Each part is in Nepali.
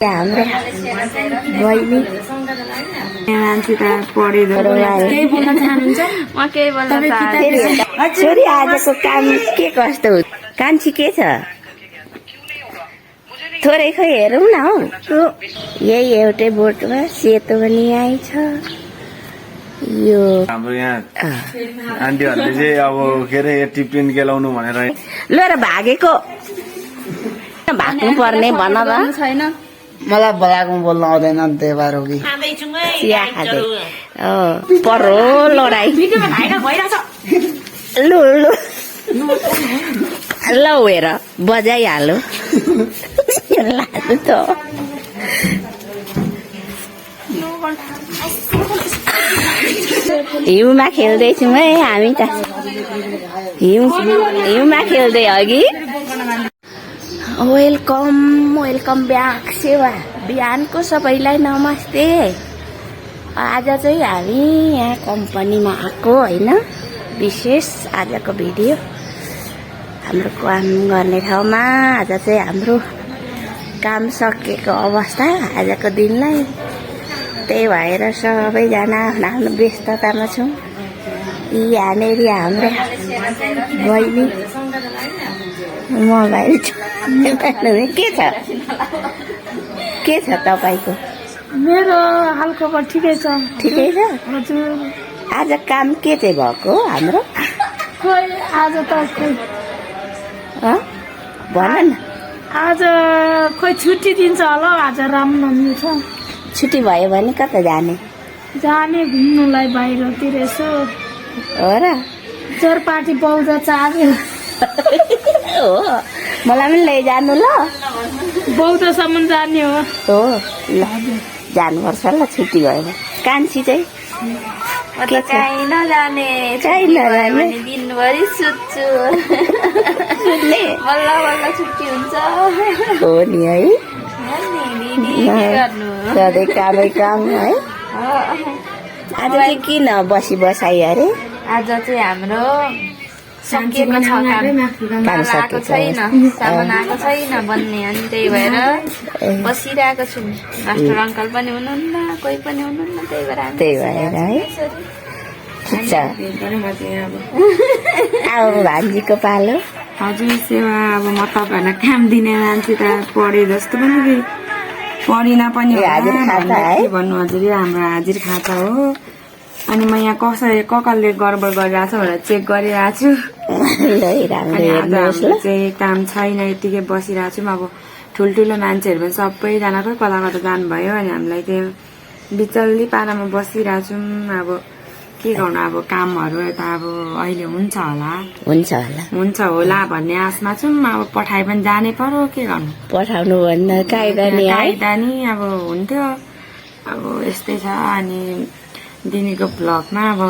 हाम्रो बहिनी मान्छे त पढेर केही बोल्न चाहनुहुन्छ? म केही बोल्न चाहन्छु। छोरी आजको काम के कस्तो हो? कान्छी के छ? थोरै खै हेरौँ न हौ। यही एउटै बोटमा सेतो पनि आइछ। यो हाम्रो यहाँ आन्टीहरूले चाहिँ अब के अरे टिप्लिन केलाउनु भनेर ल र भागेको भाग्नु पर्ने भन ल। छैन मलाई बोलाएको बोल्न आउँदैन त्यही भएर हो कि चिया खाँदै परो लडाइ लु लु ल हेर बजाइहाल्यो लानु त हिउँमा खेल्दैछौँ है हामी त हिउँमा खेल्दै अघि। वेलकम वेलकम ब्याक सेवा बिहानको सबैलाई नमस्ते। आज चाहिँ हामी यहाँ कम्पनीमा आएको होइन, विशेष आजको भिडियो हाम्रो काम गर्ने ठाउँमा। आज चाहिँ हाम्रो काम सकेको अवस्था आजको दिनलाई, त्यही भएर सबैजना आफ्नो व्यस्ततामा छौँ। यहाँनिर हाम्रो बहिनी मोबाइल के छ तपाईँको? मेरो हालखबर ठिकै छ। ठिकै छ? हजुर। आज काम के चाहिँ भएको हाम्रो? खोइ आज त खोइ भन न। आज खोइ छुट्टी दिन्छ होला। आज रामनवमी छ। छुट्टी भयो भने कता जाने? जाने घुम्नुलाई बाहिरतिर यसो। हो र? जोरपाटी बौद्ध चाल्यो। हो मलाई पनि लैजानु ल। बौद्धसम्म जाने हो। हो ल जानुपर्छ ल छुट्टी भयो भने। कान्छी चाहिँ कहीँ नजाने दिनभरि सुत्छु। सुत्ने बल्ल बल्ल छुट्टी हुन्छ। हो नि है, सधैँ कामै काम है। आज चाहिँ किन बसी बसाइ अरे? आज चाहिँ हाम्रो सकिएको छ काम आएको छैन, सामान आएको छैन बन्ने, अनि त्यही भएर बसिरहेको छु। मास्टर अङ्कल पनि हुनुहुन्न, कोही पनि हुनुहुन्न, त्यही भएर है ठिक छ। अब भान्जीको पालो। हजुर सेवा। अब म तपाईँहरूलाई काम दिने मान्छे त पढे जस्तो पनि पढिन पनि हाजिर खाता है भन्नु। हजुर यो हाम्रो हाजिर खाता हो। अनि म यहाँ ककलले गडबड गरिरहेको छ भनेर चेक गरिरहेको छु। चाहिँ काम छैन, यतिकै बसिरहेको छौँ। अब ठुल्ठुलो मान्छेहरू पनि सबैजनाकै कता कता जानुभयो अनि हामीलाई त्यो बिचल्ली पारामा बसिरहेको छौँ। अब के गर्नु, अब कामहरू त अब अहिले हुन्छ होला भन्ने आशमा छौँ। अब पठाइ पनि जानै पर्यो, के गर्नु, पठाउनु भन्दा कायदा नि अब हुन्थ्यो। अब यस्तै छ। अनि दिनीको भ्लगमा अब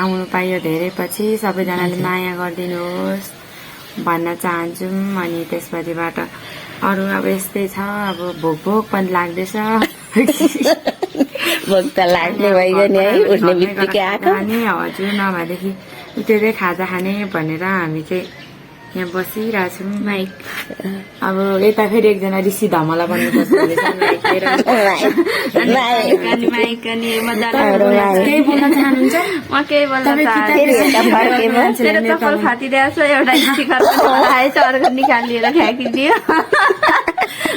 आउनु पाइयो धेरै पछि। सबैजनाले माया गरिदिनुहोस् भन्न चाहन्छौँ। अनि त्यसपछिबाट अरू अब यस्तै छ। अब भोक पनि लाग्दैछ। भोक त लाग्ने भइगयो नि है, उठ्ने बित्तिकै आएको। हजुर, नभएदेखि उठेरै खाजा खाने भनेर हामी चाहिँ यहाँ बसिरहेछौँ। माइक अब यता फेरि एकजना ऋषि धमला बन्नुपर्छ। केही बोल्न चाहनुहुन्छ? म केही बोल्न चाहन्छु। मेरो चप्पल फाटिरहेको छ, एउटा स्टिकर आएछ, अर्को निकालिएर फ्याँकिदियो।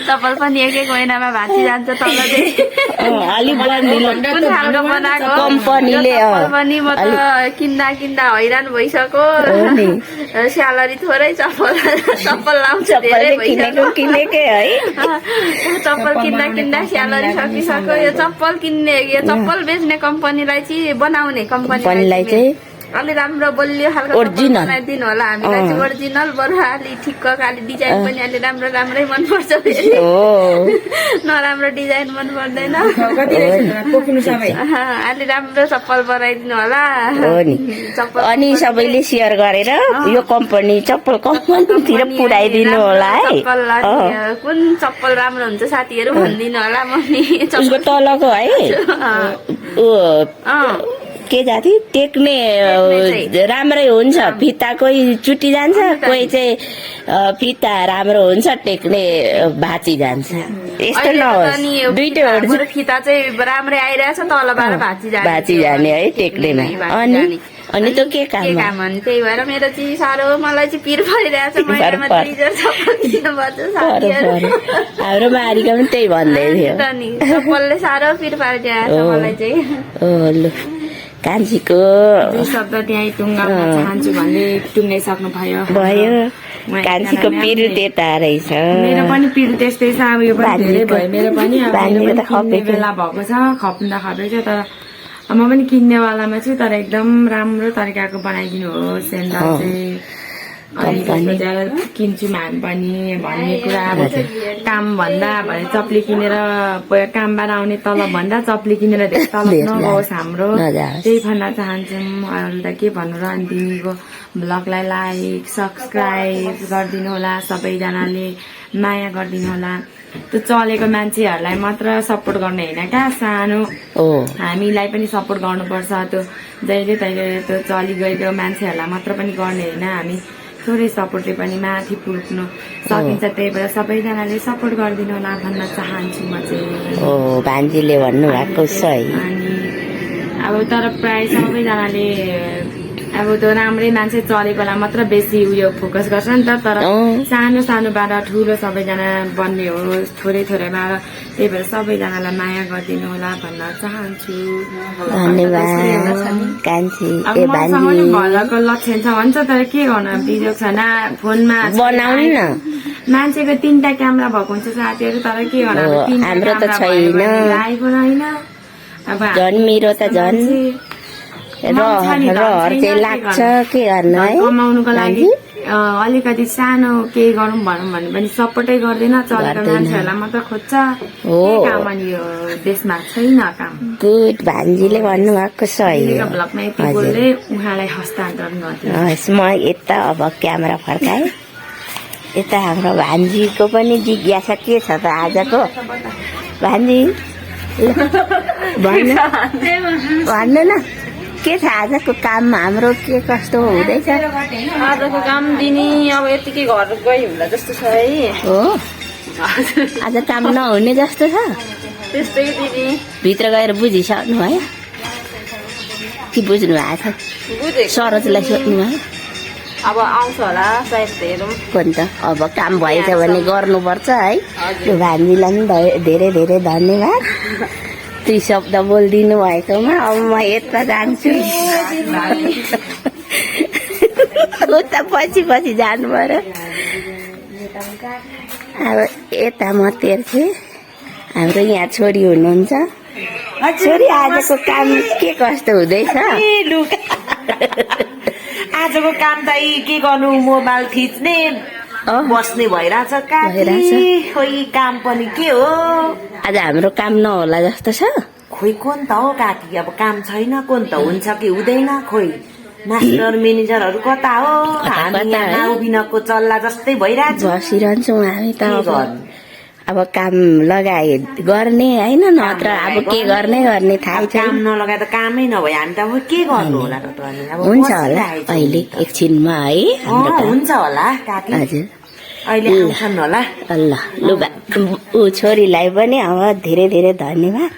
चप्पल पनि एक एक महिनामा भाँची जान्छ। तल चाहिँ कुन खालको बनाएको कम्पनीले पनि म त किन्दा हैरान भइसक्यो। स्यालेरी थोरै, चप्पल लाउँछ धेरै भइसक्यो। किनेकै है, चप्पल किन्दा स्यालेरी सकिसक्यो। यो चप्पल किन्ने, यो चप्पल बेच्ने कम्पनीलाई चाहिँ बनाउने कम्पनीलाई चाहिँ अलि राम्रो बलियो खालको बनाइदिनु होला हामीलाई चाहिँ। ओरिजिनल बरु अलि ठिक्क, अलि डिजाइन पनि अलि राम्रो राम्रै मनपर्छ। नराम्रो डिजाइन मन पर्दैन। अलि राम्रो चप्पल बनाइदिनु होला। अनि सबैले सेयर गरेर यो कम्पनी चप्पल कम्पनीतिर पुऱ्याइदिनु होला है। कुन चप्पल राम्रो हुन्छ साथीहरू भनिदिनु होला। म नि उसको तलको है के जाति टेक्ने राम्रै हुन्छ फिता कोही चुटी जान्छ कोही चाहिँ फिता राम्रो हुन्छ टेक्ने भाँची जान्छ यस्तो नहोस् दुइटै हाम्रो फिता चाहिँ राम्रै आइरहेछ तलबाट भाँची जाने है टेक्नेमा अनि त के काम अनि त्यही भएर मेरो चाहिँ साह्रो मलाई चाहिँ पिर परिरहेछ महिनामा 3000 चप्पल किन्नुपर्छ साथीहरु हाम्रो मारिका पनि त्यही भन्दै थियो चप्पलले साह्रो पिर पारिरहेछ मलाई चाहिँ लु कान्छीको दुई शब्द त्यही टुङ्गाउन चाहन्छु भन्ने टुङ्गाइसक्नु भयो कान्छीको पिर त्यता रहेछ मेरो पनि पिर त्यस्तै छ अब यो पनि धेरै भयो मेरो पनि बेला भएको छ खप्दा खपेको छ तर म पनि किन्नेवालामा चाहिँ तर एकदम राम्रो तरिकाको बनाइदिनु हो सेन्डल चाहिँ किन्छु हामी पनि भन्ने कुरा अब काम भन्दा भने चप्ली किनेर कामबाट आउने तलब भन्दा चप्ली किनेर धेरै तलब नहोस् हाम्रो त्यही भन्न चाहन्छौँ अरू त के भन्नु र अनि तिमीको ब्लगलाई लाइक सब्सक्राइब गरिदिनु होला सबैजनाले माया गरिदिनु होला त्यो चलेको मान्छेहरूलाई मात्र सपोर्ट गर्ने होइन क्या सानो हामीलाई पनि सपोर्ट गर्नुपर्छ त्यो जहिले तहिले त्यो चलिगएको मान्छेहरूलाई मात्र पनि गर्ने होइन हामी थोरै सपोर्टले पनि माथि पुग्नु सकिन्छ त्यही भएर सबैजनाले सपोर्ट गरिदिनु होला भन्न चाहन्छु म चाहिँ भान्जीले भन्नुभएको सही अनि अब तर प्राय सबैजनाले अब त्यो राम्रै मान्छे चलेकोलाई मात्र बेसी उयो फोकस गर्छ नि त तर सानो सानोबाट ठुलो सबैजना बन्ने हो थोरै थोरैबाट त्यही भएर सबैजनालाई माया गरिदिनु होला भन्न चाहन्छु भलको लक्षण छ भन्छ तर के गर्नु बिजोग छैन फोनमा बनाउनु न मान्छेको 3टा क्यामेरा भएको हुन्छ साथीहरू तर के गर्नु हाम्रो त छैन अब मेरो त झन् रहर चाहिँ लाग्छ के गर्नु है कमाउनुको लागि अलिकति सानो केही गरौँ भनौँ भने पनि सपोर्टै गर्दैन चलेको मान्छेहरूलाई मात्र खोज्छ काम अनि यो देशमा छैन काम गुड भान्जीले भन्नुभएको सही ब्लगमा यति बोल्दै उहाँलाई हस्तान्तरण गर्छु म यता अब क्यामेरा फर्काएँ यता हाम्रो भान्जीको पनि जिज्ञासा के छ त आजको भान्जी भन्नु न के छ आजको काम हाम्रो के कस्तो हुँदैछ आजको काम दिने अब यतिकै घर गई होला जस्तो छ है हो आज काम नहुने जस्तो छ त्यस्तै दिदी भित्र गएर बुझिसक्नु भयो कि बुझ्नु भएको छ सरोजलाई सोध्नु भयो अब आउँछ होला सायद हेरौँ कोनि त अब काम भएछ भने गर्नुपर्छ है त्यो भान्जीलाई पनि धेरै धेरै धन्यवाद 3 शब्द बोलिदिनु भएकोमा अब म यता जान्छु उता पछि पछि जानु पर्यो अब यता म तेर्छु हाम्रो यहाँ छोरी हुनुहुन्छ छोरी आजको काम के कस्तो हुँदैछ आजको काम त के गर्नु मोबाइल थिच्ने बस्ने भइरहेछ खोइ काम पनि के हो आज हाम्रो काम नहोला जस्तो छ खोइ कोन त हो काकी अब काम छैन कोन त हुन्छ कि हुँदैन खोइ मास्टर म्यानेजरहरू कता हो हामी नाउबिनको चल्ला जस्तै भइरहेछ बसिरहन्छौँ हामी त अब काम लगाए गर्ने होइन नत्र अब के गर्ने थाहै छैन काम नलगाए त कामै नभए हामी त अब के गर्नु होला त हुन्छ होला अहिले एकछिनमा है हुन्छ होला काकी हजुर अहिले आउँछन् होला ल लु ऊ छोरीलाई पनि अब धेरै धेरै धन्यवाद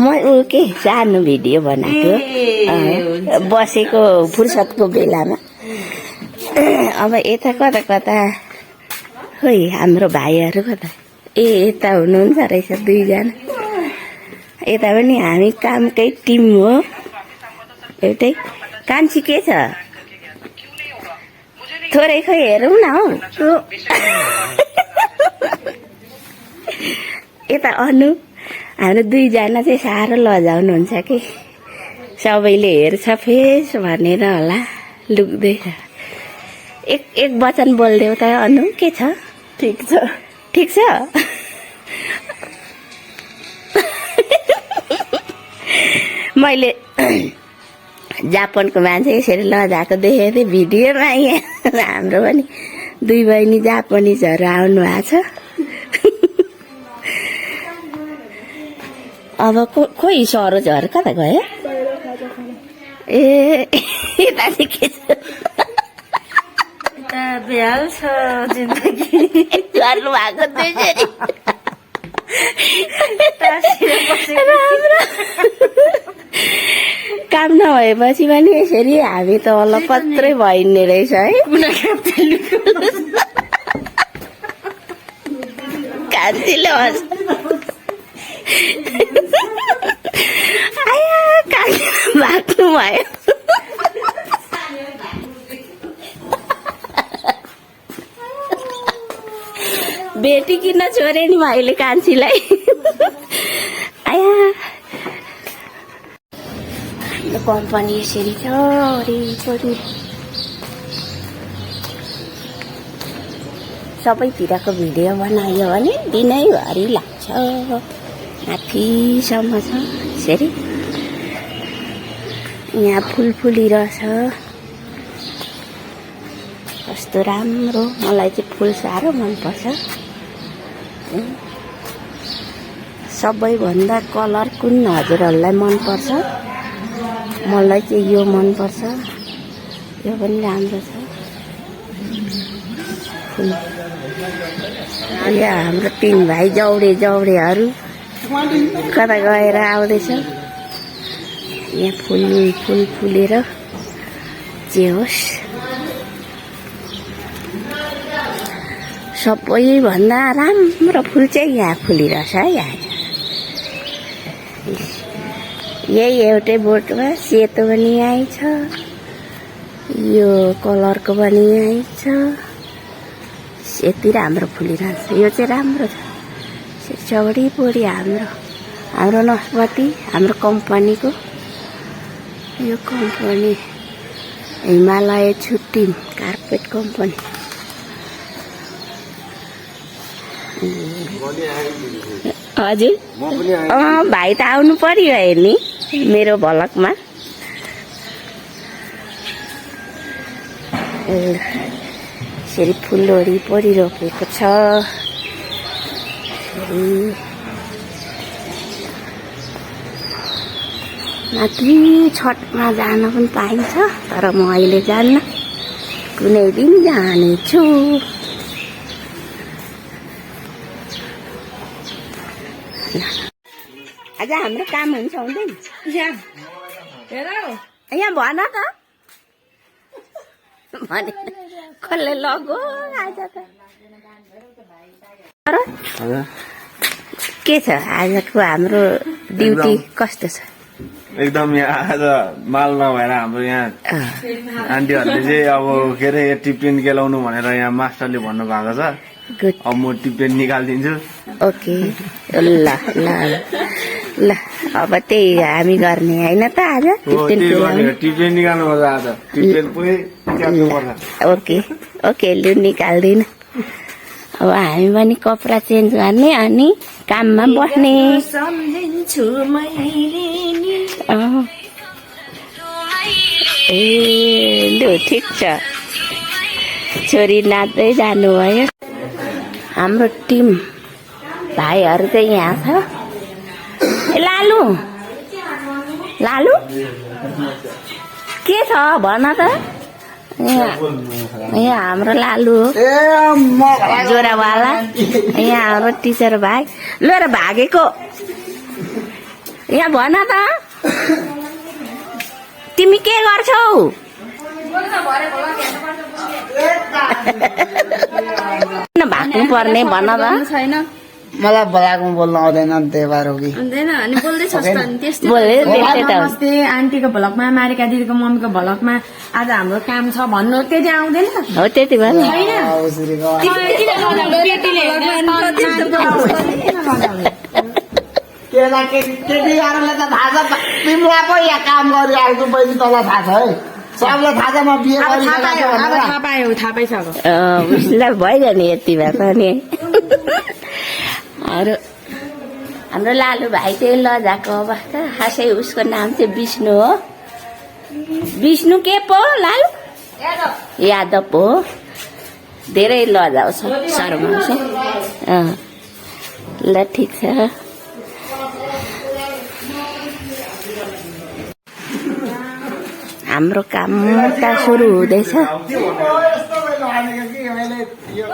म ऊ के सानो भिडियो बनाएको बसेको फुर्सदको बेलामा अब यता कता कता खोइ हाम्रो भाइहरू कता यता हुनुहुन्छ रहेछ 2 जना यता पनि हामी कामकै टिम हो एउटै कान्छी के छ थोरै खोइ हेरौँ न हौ यता अनु हाम्रो 2 जना चाहिँ साह्रो लजाउनुहुन्छ कि सबैले हेर्छ फेस भनेर होला लुक्दैछ एक वचन बोलिदेऊ त अनु के छ ठिक छ मैले जापानको मान्छे यसरी लजाएको देखेको थिएँ भिडियोमा यहाँ हाम्रो पनि 2 बहिनी जापानिजहरू आउनु भएको छ अब खोइ सरोजहरू कता गयो ए यता के छ बेहाल छ जिन्दगी गर्नु भएको त्यसरी राम्रो काम नभएपछि पनि यसरी हामी त अलपत्रै भइने रहेछ है कान्छीले आया कान्छी भाग्नु भयो बेटी किन छोरे नि भाइले कान्छीलाई आया हाम्रो कम्पनी यसरी छ वरिपरि सबैतिरको भिडियो बनायो भने दिनैभरि लाग्छ माथिसम्म छ यसरी यहाँ फुल फुलिरहेछ कस्तो राम्रो मलाई चाहिँ फुल साह्रो मनपर्छ सबैभन्दा कलर कुन हजुरहरूलाई मनपर्छ मलाई चाहिँ यो मनपर्छ यो पनि राम्रो छ फुल यहाँ हाम्रो 3 भाइ जौडेहरू कता गएर आउँदैछ यहाँ फुल फुलेर जे होस् सबैभन्दा राम्रो फुल चाहिँ यहाँ फुलिरहेछ है यहाँ यही एउटै बोटमा सेतो पनि यहीँ छ यो कलरको पनि यहीँ छ यति राम्रो फुलिरहेछ यो चाहिँ राम्रो छ वरिपरि हाम्रो नस्पति हाम्रो कम्पनीको यो कम्पनी हिमालय छुट्टी कार्पेट कम्पनी हजुर भाइ त आउनु परिरह्यो नि मेरो भलकमा यसरी फुल वरिपरि रोपेको छ माथि छठमा जान पनि पाइन्छ तर म अहिले जान्न कुनै दिन जानेछु आज हाम्रो काम हुन्छ हुँदैन यहाँ भन त भने कसले लगो आज त के छ आजको हाम्रो ड्युटी कस्तो छ एकदम यहाँ आज माल नभएर हाम्रो यहाँ आन्टीहरूले चाहिँ अब के अरे टिप्पेन केलाउनु भनेर यहाँ मास्टरले भन्नु भएको छ गुड अब म टिप्पेन निकालिदिन्छु ओके ल ल ल अब त्यही हामी गर्ने होइन त आज टिप्पेन निकाल्नु पर्छ आज टिप्पेन पुरै च्याप्नु पर्छ ओके ओके लु निकाल्दिनँ अब हामी पनि कपडा चेन्ज गर्ने अनि काममा बस्ने ए लु ठिक छ छोरी नाच्दै जानुभयो हाम्रो टिम भाइहरू चाहिँ यहाँ छ ए लालु लालु के छ भन त यहाँ हाम्रो लालु हो जोरावाला यहाँ हाम्रो टिचर भाइ ल र भागेको यहाँ भन त तिमी के गर्छौ भाग्नु पर्ने भन त छैन मलाई भलाको बोल्न आउँदैन नि त्यही भएर हो कि हुँदैन अनि बोल्दैछस् त अनि त्यस्तै बोले त्यस्तै त नमस्ते आन्टीको भलकमा मारिका दिदीको मम्मीको भलकमा आज हाम्रो काम छ भन्नु त्यति आउँदैन हो त्यति भयो नि केटी गाह्रोले त थाहा छ तिमीलाई पो यहाँ काम गरिरहेको बहिनी तँलाई थाहा छ है सबलाई थाहा छ म बिहे गरिरहेको थाहा पायो थाहा पाइसक्यो उसलाई भइगयो नि यति भए पनि हाम्रो लालु भाइ चाहिँ लजाको अवस्था खासै उसको नाम चाहिँ विष्णु हो विष्णु के पो लालु यादव हो धेरै लजाउँछ शर्माउँछ ल ठिक छ हाम्रो काम त सुरु हुँदैछ यस्तो मैले भनेको कि मैले यो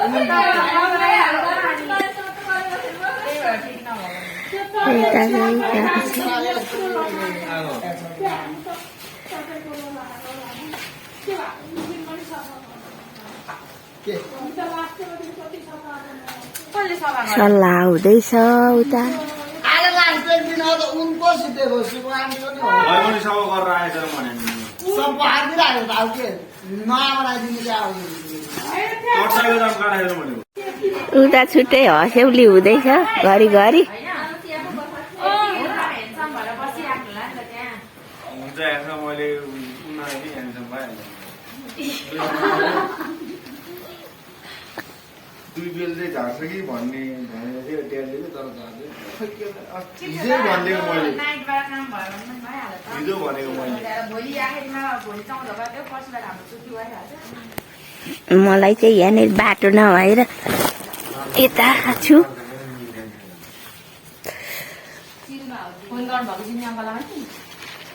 यता चाहिँ काम छ। सल्लाह हुँदैछ उता आज लास्ट एक दिन हो त उनको सिटेको शिवरामको नि हो पनि सबै गरेर आएछ भने सब हातिरहेको त अब के नआइदिनु चाहिँ अब मोटरसाइकल दाम काटेर भनेको उता छुट्टै हँस्यौली हुँदैछ घरिघरि हुन्छ हेर्छ मैले उनीहरू हेर्छौँ भइहाल्छ दुई बेल चाहिँ झार्छ कि भन्ने भनेर थियो ड्याडले तर झार्दै हिजो भनिदिएको मैले हिजो भनेको मैले मलाई चाहिँ यहाँनिर बाटो नभएर यता छु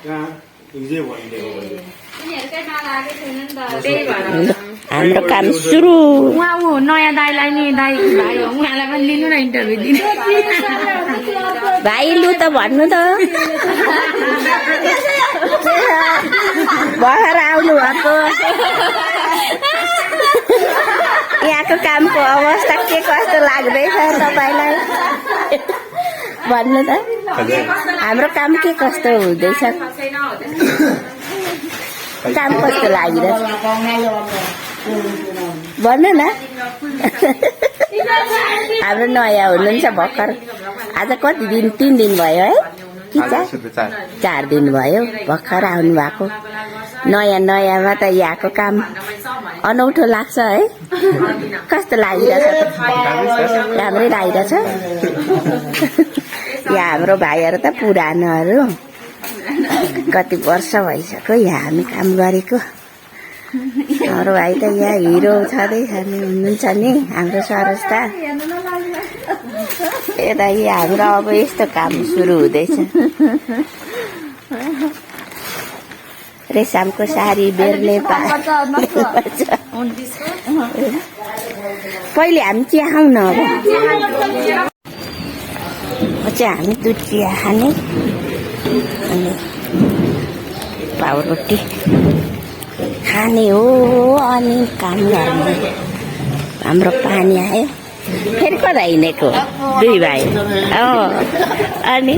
कहाँ हिजो भनिदिएको मैले हाम्रो काम सुरु उहाँ ऊ नयाँ दाईलाई नि दाई भाइ हो उहाँलाई पनि लिनु न इन्टरभ्यू दिनु भाइ लु त भन्नु त भर्खर आउनु भएको यहाँको कामको अवस्था के कस्तो लाग्दैछ तपाईँलाई भन्नु त हाम्रो काम के कस्तो हुँदैछ काम कस्तो लागिरहेछ भन्नु न हाम्रो नयाँ हुनुहुन्छ भर्खर आज कति दिन 3 दिन भयो है कि 4 दिन भयो भर्खर आउनु भएको नयाँ नयाँमा त यहाँको काम अनौठो लाग्छ है कस्तो लागिरहेछ राम्रै लागिरहेछ यहाँ हाम्रो भाइहरू त पुरानोहरू कति वर्ष भइसक्यो यहाँ हामी काम गरेको हाम्रो भाइ त यहाँ हिरो छँदैछ नि हुनुहुन्छ नि हाम्रो सरस्ता यता यहाँ हाम्रो अब यस्तो काम सुरु हुँदैछ रेशमको साडी बेर्ने पहिले हामी चिया खाउँ न अब चाहिँ हामी दुध चिया खाने अनि पाउरोटी खाने हो अनि काम गर्ने हाम्रो पानी आयो फेरि कता हिँडेको 2 भाइ अनि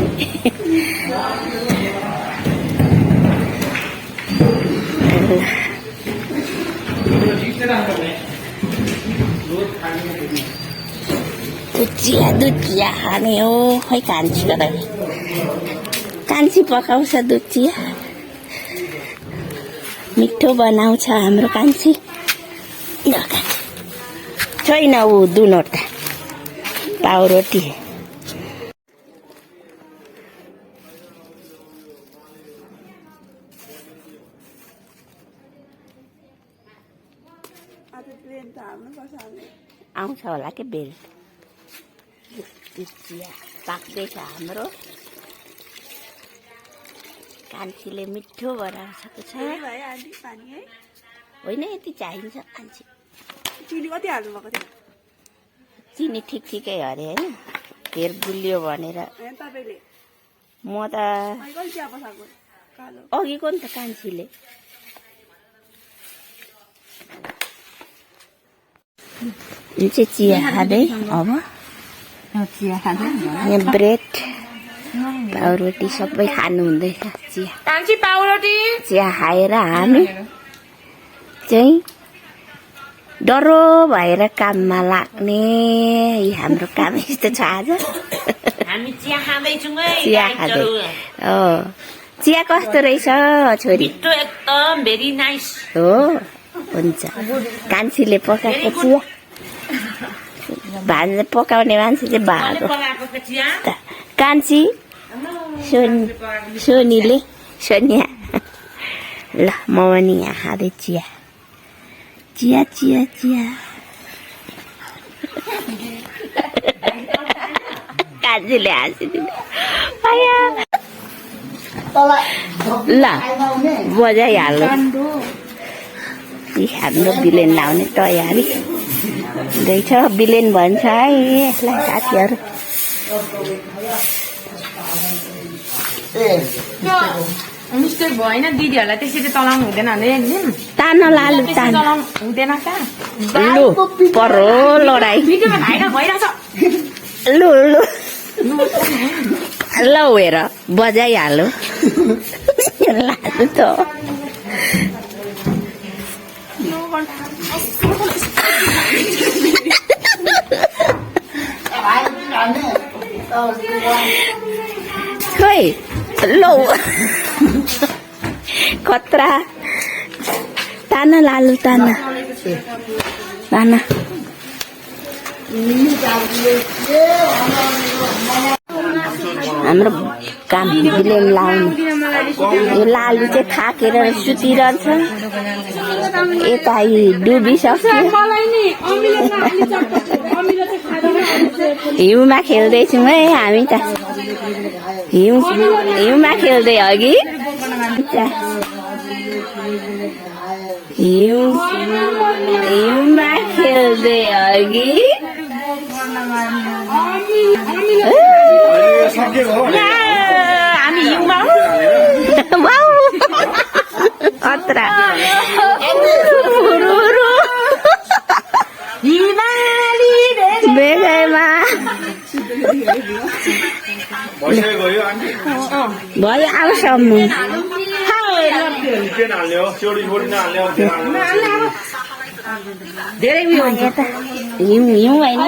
दुध चिया खाने हो खै कान्छी कता कान्छी पकाउँछ दुध चिया मिठो बनाउँछ हाम्रो कान्छी छैन ऊ दुनोट त पाउरोटी आउँछ होला के बेल चिया पाक्दैछ हाम्रो कान्छीले मिठो बनाएको छ होइन यति चाहिन्छ कान्छी चिनी कति हाल्नुभएको थियो चिनी ठिकै अरे होइन धेर गुलियो भनेर तपाईँले म त चिया पसाएको कालो अघिको नि त कान्छीले यो चाहिँ चिया खाँदै अब यहाँ ब्रेड पाउरोटी सबै खानु हुँदैछ चिया खाएर हामी चाहिँ डरो भएर काममा लाग्ने हाम्रो काम यस्तो छ आज हामी चिया खाँदैछौँ चिया खाँदै चिया कस्तो रहेछ छोरी एकदम भेरी नाइस हो हुन्छ कान्छीले पकाएको चिया भान्जा पकाउने मान्छे चाहिँ भागो कान्छी सोनीले सोनिया ल म पनि यहाँ खाँदै चिया चिया चिया चिया कान्छीले हाँसिदिनु ल बजाइहाल्नु हाम्रो बिलेन लाउने तयारी हुँदैछ बिलेन भन्छ है यसलाई साथीहरू मिस्टेक भएन दिदीहरूलाई त्यसरी चलाउनु हुँदैन भने एकदिन तान लालु तान चलाउनु हुँदैन का लु परो लडाई भिडियोमा हाइड भइरहेछ लु लु ल हेर बजाइहाल्नु लालु त खोइ लौ कत्रा तान लालु तान तान हाम्रो काम बिलेन लाउने यो लालु चाहिँ थाकेर सुतिरहन्छ यता डुबिसक्यो हिउँमा खेल्दैछौँ है हामी त हिउँमा खेल्दै अघि हिउँमा खेल्दै अघि हामी हिउँमा अत्र बेगैमा भयो आउँछ धेरै हिउँ होइन